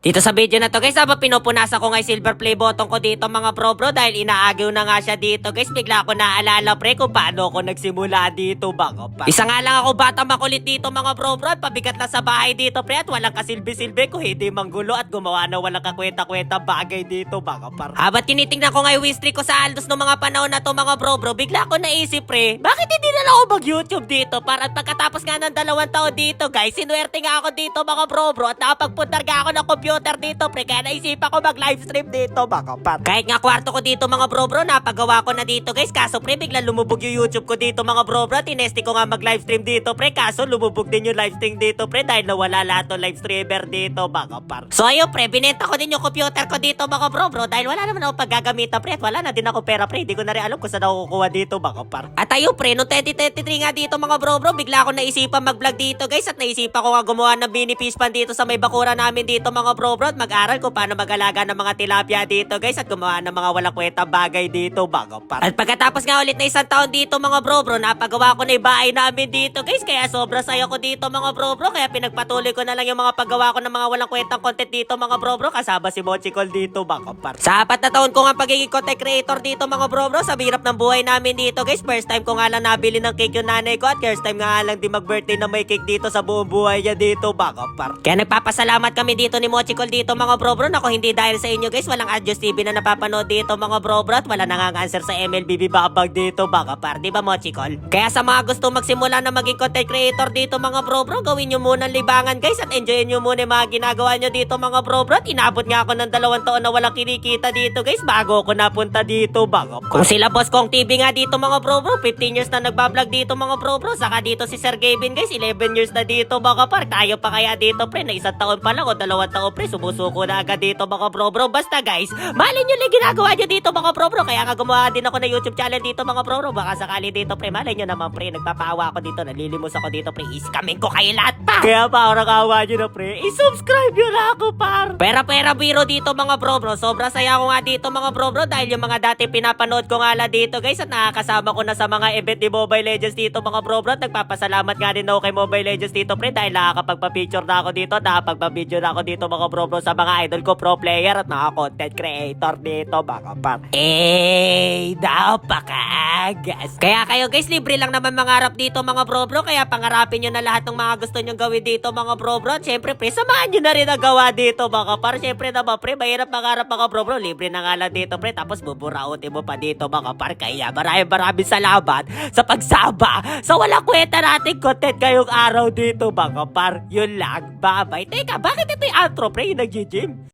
Dito sa video na to guys, pinupunasan ko nga yung silver play button ko dito mga bro dahil inaagaw na nga siya dito guys. Bigla ko naalala pre kung paano ako nagsimula dito baka pa. Isa nga lang ako bata makulit dito mga bro at pabigat na sa bahay dito pre at walang kasilbi-silbi ko hindi manggulo at gumawa na walang kakwenta-kwenta bagay dito baka par. Habat tinitingnan ko nga yung history ko sa Aldos noong mga panahon na to mga bro, bigla ko naisip pre, bakit hindi na lang ako mag-YouTube dito? Para at pagkatapos nga ng 2 taon dito guys, sinuwerte nga ako dito mga bro at nakapagpuntar nga ako ng computer dito pre, kaya naisipan ko mag-livestream dito baka par. Kahit nga kwarto ko dito mga bro, napagawa ko na dito guys, kaso pre bigla lumubog yung YouTube ko dito mga bro, tinesti ko nga mag-livestream dito pre, kaso lumubog din yung livestream dito pre dahil nawala lahat ng live streamer dito baka par. So ayun pre, binenta ko din yung computer ko dito mga bro dahil wala naman ako paggagamitan pre at wala na din ako pera pre, hindi ko na rin alam kung saan ako kukuha dito baka par. At ayun pre, noong 2023 nga dito mga bro, bigla ako naisipan mag-vlog dito guys at naisipan ko nga gumawa ng mini fish pan dito sa may bakura namin dito mga bro at mag-aral ko paano mag-alaga ng mga tilapia dito guys at gumawa ng mga walang kwenta bagay dito bago par. At pagkatapos nga ulit na 1 taon dito mga bro, napagawa ko na yung bahay namin dito guys, kaya sobra saya ko dito mga bro, kaya pinagpatuloy ko na lang yung mga paggawa ko ng mga walang kwentang content dito mga bro, kasama si Mochicol dito bago par. Sa 4 na taon ko nga pagiging content creator dito mga bro, sa hirap ng buhay namin dito guys, first time ko nga lang nabili ng cake yung nanay ko at first time nga lang di mag-birthday na may cake dito sa buong buhay niya dito bago par. Kaya nagpapasalamat kami dito ni Mochicol dito mga bro, ako hindi dahil sa inyo guys, walang Adjust TV na napapanood dito mga bro at wala nang-answer sa MLBB babag dito baka par, di ba Mochicol? Kaya sa mga gusto magsimula na maging content creator dito mga bro, gawin nyo muna libangan guys at enjoyin nyo muna yung mga ginagawa nyo dito mga bro at inabot nga ako ng 2 taon na walang kinikita dito guys bago ako napunta dito baka par. Kung sila Boss Kong TV nga dito mga bro, 15 years na nagbablog dito mga bro, saka dito si Sir Gavin guys, 11 years na dito baka par. Tayo pa kaya dito pre, na 1 taon pa lang o 2 taon pre, sumusuko na agad dito mga bro, basta guys, malin nyo lang ginagawa nyo dito mga bro, kaya nga gumawa din ako ng YouTube channel dito mga bro, baka sakali dito pre, malin nyo naman pre, nagpapawa ako dito, nalilimos ako dito pre, iskamin ko kayo lahat pa, kaya pa ako nakawa nyo na pre, isubscribe nyo na ako par. Pera biro dito mga bro, sobra saya ko nga dito mga bro, dahil yung mga dati pinapanood ko nga lang dito guys at nakakasama ko na sa mga event ni Mobile Legends dito mga bro, nagpapasalamat nga din ako kay Mobile Legends dito pre, dahil nakakapagpa-picture na ako dito, nakakapagpa-video na ako dito mga bro, sa mga idol ko pro player at mga content creator dito baka par. Napakaagas. Kaya kayo guys, libre lang naman mangarap dito mga bro, kaya pangarapin nyo na lahat ng mga gusto nyo gawin dito mga bro, at syempre pre, samahan nyo na rin ang gawa dito baka par. Syempre naman pre, mahirap mangarap mga bro, libre na nga lang dito pre, tapos buburautin mo pa dito mga par. Kaya maraming salamat sa pagsaba sa walang kwenta nating content ngayong araw dito mga par. Yun lang, bye bye. Teka, bakit ito yung outro pre, yung nag-gym?